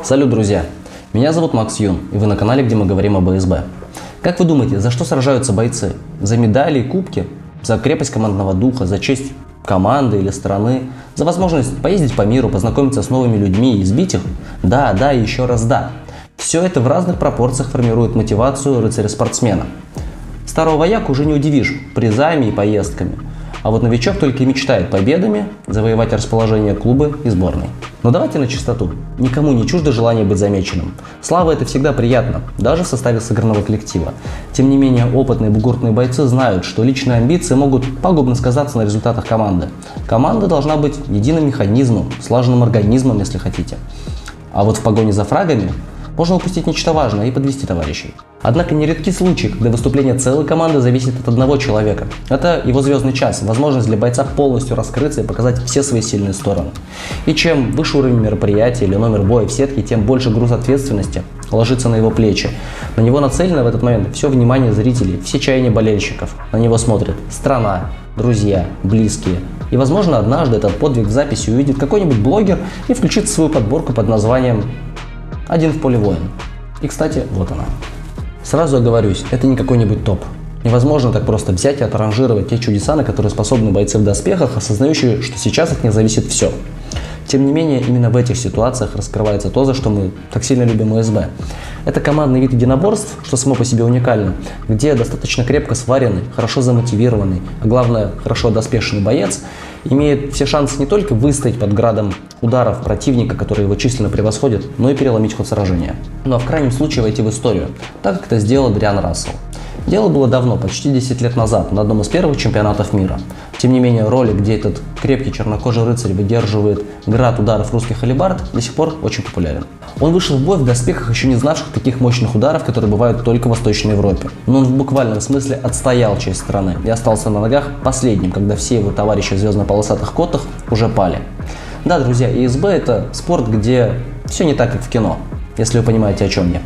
Салют, друзья! Меня зовут Макс Юн, и вы на канале, где мы говорим об АСБ. Как вы думаете, за что сражаются бойцы? За медали и кубки? За крепость командного духа? За честь команды или страны? За возможность поездить по миру, познакомиться с новыми людьми и избить их? Да, и еще раз да. Все это в разных пропорциях формирует мотивацию рыцаря-спортсмена. Старого вояку уже не удивишь призами и поездками. А вот новичок только и мечтает победами завоевать расположение клуба и сборной. Но давайте на чистоту. Никому не чуждо желание быть замеченным. Слава — это всегда приятно, даже в составе сыгранного коллектива. Тем не менее, опытные бугуртные бойцы знают, что личные амбиции могут пагубно сказаться на результатах команды. Команда должна быть единым механизмом, слаженным организмом, если хотите. А вот в погоне за фрагами можно упустить нечто важное и подвести товарищей. Однако нередки случаи, когда выступление целой команды зависит от одного человека. Это его звездный час, возможность для бойца полностью раскрыться и показать все свои сильные стороны. И чем выше уровень мероприятия или номер боя в сетке, тем больше груз ответственности ложится на его плечи. На него нацелено в этот момент все внимание зрителей, все чаяния болельщиков. На него смотрит страна, друзья, близкие. И, возможно, однажды этот подвиг в записи увидит какой-нибудь блогер и включит свою подборку под названием «Один в поле воин». И, кстати, вот она. Сразу оговорюсь, это не какой-нибудь топ. Невозможно так просто взять и отранжировать те чудеса, на которые способны бойцы в доспехах, осознающие, что сейчас от них зависит все. Тем не менее, именно в этих ситуациях раскрывается то, за что мы так сильно любим АСБ. Это командный вид единоборств, что само по себе уникально, где достаточно крепко сваренный, хорошо замотивированный, а главное, хорошо одоспешенный боец имеет все шансы не только выстоять под градом ударов противника, который его численно превосходит, но и переломить ход сражения. Ну а в крайнем случае войти в историю, так как это сделал Адриан Рассел. Дело было давно, почти 10 лет назад, на одном из первых чемпионатов мира. Тем не менее, ролик, где этот крепкий чернокожий рыцарь выдерживает град ударов русских алебард, до сих пор очень популярен. Он вышел в бой в доспехах, еще не знавших таких мощных ударов, которые бывают только в Восточной Европе. Но он в буквальном смысле отстоял часть страны и остался на ногах последним, когда все его товарищи в звездно-полосатых котах уже пали. Да, друзья, АСБ — это спорт, где все не так, как в кино, если вы понимаете, о чем я.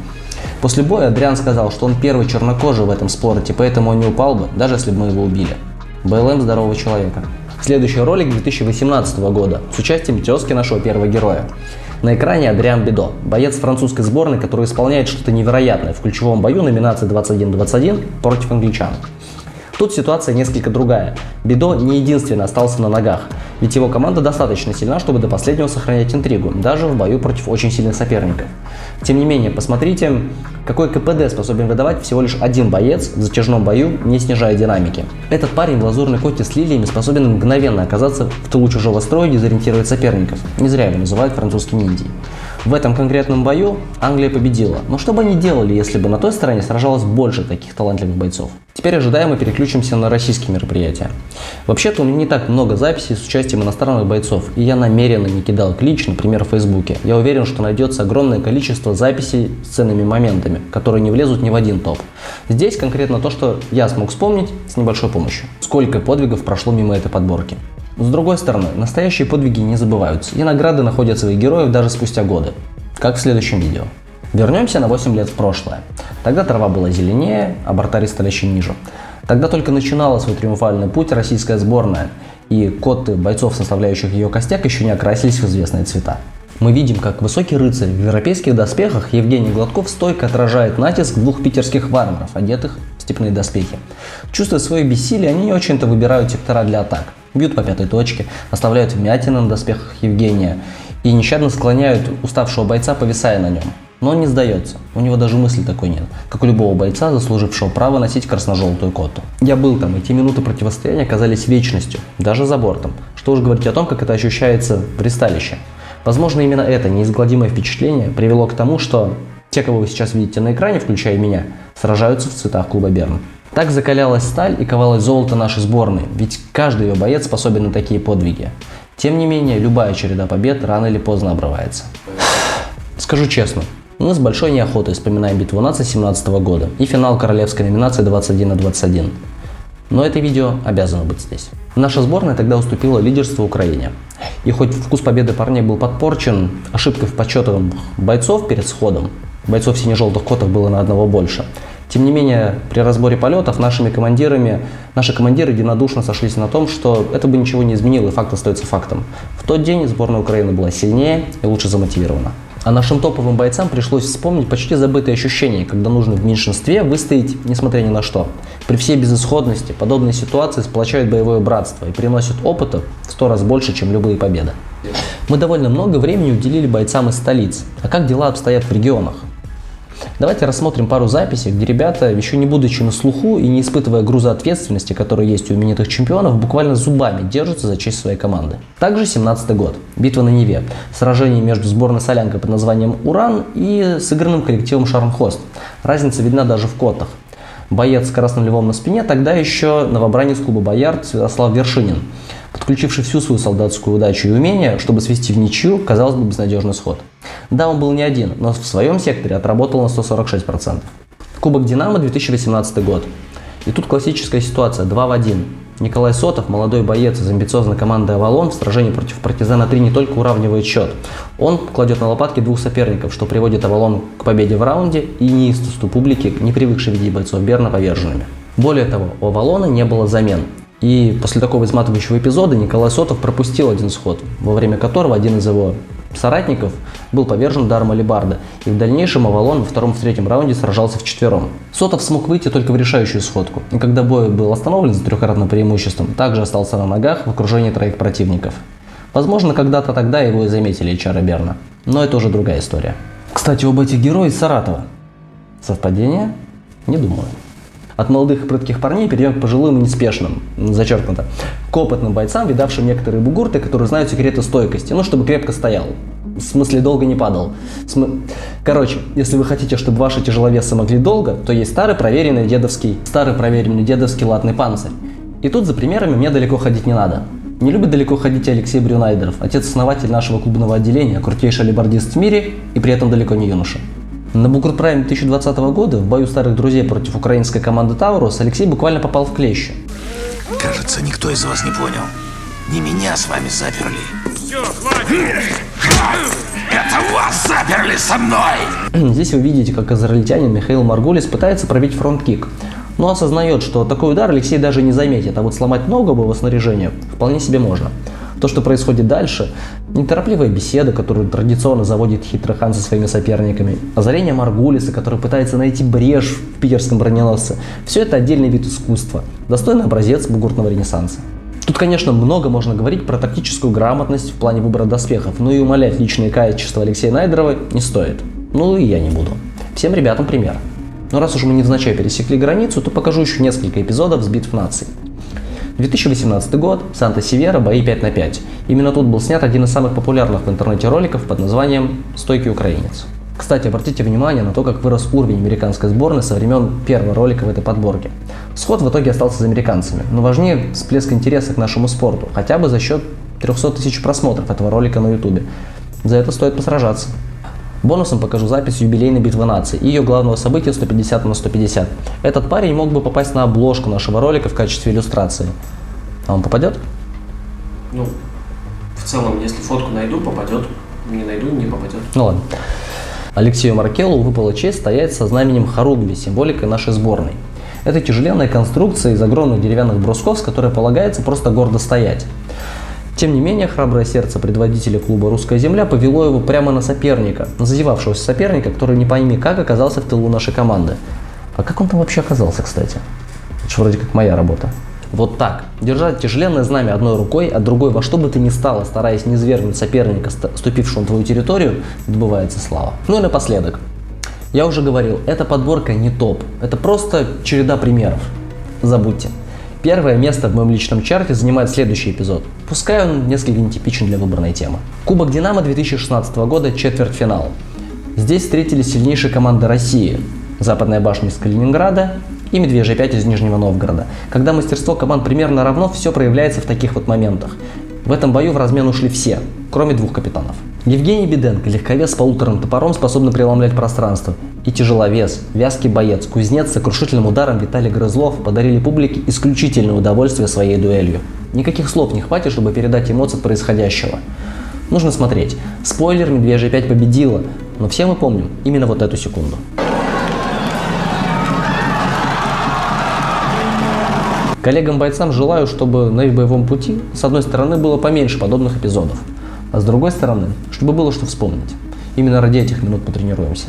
После боя Адриан сказал, что он первый чернокожий в этом спорте, поэтому он не упал бы, даже если бы мы его убили. БЛМ здорового человека. Следующий ролик 2018 года с участием тезки нашего первого героя. На экране Адриан Бидо, боец французской сборной, который исполняет что-то невероятное в ключевом бою номинации 21-21 против англичан. Тут ситуация несколько другая. Бидо не единственно остался на ногах, ведь его команда достаточно сильна, чтобы до последнего сохранять интригу, даже в бою против очень сильных соперников. Тем не менее, посмотрите, какой КПД способен выдавать всего лишь один боец в затяжном бою, не снижая динамики. Этот парень в лазурной коте с лилиями способен мгновенно оказаться в тылу чужого строя и дезориентировать соперников. Не зря его называют французским ниндзей. В этом конкретном бою Англия победила. Но что бы они делали, если бы на той стороне сражалось больше таких талантливых бойцов? Теперь ожидаемо переключимся на российские мероприятия. Вообще-то у меня не так много записей с участием иностранных бойцов, и я намеренно не кидал клич, например, в Фейсбуке. Я уверен, что найдется огромное количество записей с ценными моментами, которые не влезут ни в один топ. Здесь конкретно то, что я смог вспомнить с небольшой помощью. Сколько подвигов прошло мимо этой подборки. С другой стороны, настоящие подвиги не забываются, и награды находят своих героев даже спустя годы, как в следующем видео. Вернемся на 8 лет в прошлое. Тогда трава была зеленее, а бортари стали еще ниже. Тогда только начинала свой триумфальный путь российская сборная, и коты бойцов, составляющих ее костяк, еще не окрасились в известные цвета. Мы видим, как высокий рыцарь в европейских доспехах Евгений Гладков стойко отражает натиск двух питерских варваров, одетых в степные доспехи. Чувствуя свое бессилие, они не очень-то выбирают сектора для атак. Бьют по пятой точке, оставляют вмятины на доспехах Евгения и нещадно склоняют уставшего бойца, повисая на нем. Но он не сдается, у него даже мысли такой нет, как у любого бойца, заслужившего право носить красно-желтую коту. Я был там, и те минуты противостояния казались вечностью, даже за бортом. Что уж говорить о том, как это ощущается в ристалище. Возможно, именно это неизгладимое впечатление привело к тому, что те, кого вы сейчас видите на экране, включая меня, сражаются в цветах клуба Берн. Так закалялась сталь и ковалось золото нашей сборной, ведь каждый ее боец способен на такие подвиги. Тем не менее, любая череда побед рано или поздно обрывается. Скажу честно, мы с большой неохотой вспоминаем битву наций 2017 года и финал королевской номинации 21-21. Но это видео обязано быть здесь. Наша сборная тогда уступила лидерство Украине. И хоть вкус победы парней был подпорчен ошибкой в подсчетах бойцов перед сходом, бойцов в сине-желтых котах было на одного больше, тем не менее, при разборе полетов наши командиры единодушно сошлись на том, что это бы ничего не изменило, и факт остается фактом. В тот день сборная Украины была сильнее и лучше замотивирована. А нашим топовым бойцам пришлось вспомнить почти забытые ощущения, когда нужно в меньшинстве выстоять, несмотря ни на что. При всей безысходности подобные ситуации сплочают боевое братство и приносят опыта в 100 раз больше, чем любые победы. Мы довольно много времени уделили бойцам из столиц. А как дела обстоят в регионах? Давайте рассмотрим пару записей, где ребята, еще не будучи на слуху и не испытывая груза ответственности, который есть у именитых чемпионов, буквально зубами держатся за честь своей команды. Также 17-й год. Битва на Неве. Сражение между сборной солянкой под названием «Уран» и сыгранным коллективом «Шарнхост». Разница видна даже в котах. Боец с красным львом на спине тогда еще новобранец клуба «Боярд» Святослав Вершинин, подключивший всю свою солдатскую удачу и умение, чтобы свести в ничью, казалось бы, безнадежный сход. Да, он был не один, но в своем секторе отработал на 146%. Кубок «Динамо», 2018 год. И тут классическая ситуация, 2 в 1. Николай Сотов, молодой боец из амбициозной команды «Авалон», в сражении против «Партизана-3» не только уравнивает счет. Он кладет на лопатки двух соперников, что приводит «Авалон» к победе в раунде и неистовству публики, не привыкшей видеть бойцов Берна поверженными. Более того, у «Авалона» не было замен. И после такого изматывающего эпизода Николай Сотов пропустил один сход, во время которого один из его соратников был повержен ударом алебарда, и в дальнейшем «Авалон» во втором и третьем раунде сражался вчетвером. Сотов смог выйти только в решающую сходку, и когда бой был остановлен за трехкратным преимуществом, также остался на ногах в окружении троих противников. Возможно, когда-то тогда его и заметили чары Берна, но это уже другая история. Кстати, оба этих героя из Саратова. Совпадение? Не думаю. От молодых и прытких парней перейдем к пожилым и неспешным, зачеркнуто, к опытным бойцам, видавшим некоторые бугурты, которые знают секреты стойкости, чтобы крепко стоял. В смысле, долго не падал. Короче, если вы хотите, чтобы ваши тяжеловесы могли долго, то есть старый проверенный дедовский латный панцирь. И тут за примерами мне далеко ходить не надо. Не любит далеко ходить Алексей Брюнайдеров, отец-основатель нашего клубного отделения, крутейший алебардист в мире и при этом далеко не юноша. На Бугурт-прайме 2020 года в бою старых друзей против украинской команды «Таурус» Алексей буквально попал в клещи. Кажется, никто из вас не понял. Не меня с вами заперли. Все, хватит! Это вас заперли со мной! Здесь вы видите, как израильтянин Михаил Маргулис пытается пробить фронт-кик, но осознает, что такой удар Алексей даже не заметит, а вот сломать ногу об его снаряжению вполне себе можно. То, что происходит дальше, неторопливая беседа, которую традиционно заводит хитрый хан со своими соперниками, озарение Маргулиса, который пытается найти брешь в питерском броненосце, все это отдельный вид искусства, достойный образец бугуртного ренессанса. Тут, конечно, много можно говорить про тактическую грамотность в плане выбора доспехов, но и умалять личные качества Алексея Найдерова не стоит. Ну и я не буду. Всем ребятам пример. Но раз уж мы невзначай пересекли границу, то покажу еще несколько эпизодов с битв наций. 2018 год, Санта-Севера, бои 5 на 5. Именно тут был снят один из самых популярных в интернете роликов под названием «Стойкий украинец». Кстати, обратите внимание на то, как вырос уровень американской сборной со времен первого ролика в этой подборке. Сход в итоге остался за американцами, но важнее всплеск интереса к нашему спорту, хотя бы за счет 300 тысяч просмотров этого ролика на ютубе. За это стоит посражаться. Бонусом покажу запись юбилейной битвы наций и ее главного события 150 на 150. Этот парень мог бы попасть на обложку нашего ролика в качестве иллюстрации. А он попадет? Ну, в целом, если фотку найду, попадет. Не найду, не попадет. Ну ладно. Алексею Маркелу выпала честь стоять со знаменем хоругви, символикой нашей сборной. Это тяжеленная конструкция из огромных деревянных брусков, с которой полагается просто гордо стоять. Тем не менее, храброе сердце предводителя клуба «Русская земля» повело его прямо на соперника, на зазевавшегося соперника, который не пойми как оказался в тылу нашей команды. А как он там вообще оказался, кстати? Это же вроде как моя работа. Вот так. Держать тяжеленное знамя одной рукой, а другой во что бы ты ни стало, стараясь не свергнуть соперника, ступившего на твою территорию, добывается слава. Ну и напоследок. Я уже говорил, эта подборка не топ. Это просто череда примеров. Забудьте. Первое место в моем личном чарте занимает следующий эпизод. Пускай он несколько нетипичен для выбранной темы. Кубок «Динамо» 2016 года, четвертьфинал. Здесь встретились сильнейшие команды России. Западная башня из Калининграда и Медвежья 5 из Нижнего Новгорода. Когда мастерство команд примерно равно, все проявляется в таких вот моментах. В этом бою в размен ушли все, кроме двух капитанов. Евгений Беденко, легковес с полуторным топором, способный преломлять пространство. И тяжеловес, вязкий боец, кузнец с сокрушительным ударом Виталий Грызлов подарили публике исключительное удовольствие своей дуэлью. Никаких слов не хватит, чтобы передать эмоции от происходящего. Нужно смотреть. Спойлер, Медвежья 5 победила, но все мы помним именно вот эту секунду. Коллегам-бойцам желаю, чтобы на их боевом пути, с одной стороны, было поменьше подобных эпизодов, а с другой стороны, чтобы было что вспомнить. Именно ради этих минут потренируемся.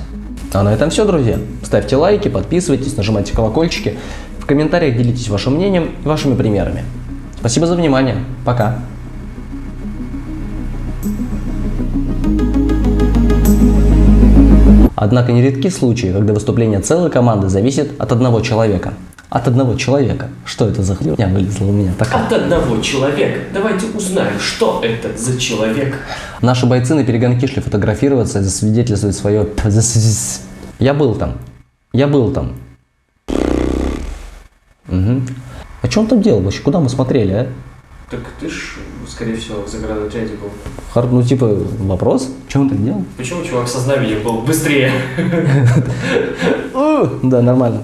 А на этом все, друзья. Ставьте лайки, подписывайтесь, нажимайте колокольчики. В комментариях делитесь вашим мнением и вашими примерами. Спасибо за внимание. Пока. Однако нередки случаи, когда выступление целой команды зависит от одного человека. От одного человека. Что это за херня вылезла у меня такая? От одного человека. Давайте узнаем, что это за человек. Наши бойцы на перегонки шли фотографироваться и засвидетельствовать свое... Я был там. Угу. А что он там делал вообще? Куда мы смотрели, а? Так ты ж, скорее всего, в заградотряде был. Ну, типа, вопрос? Что он так делал? Почему чувак со знаменем был быстрее? Да, нормально.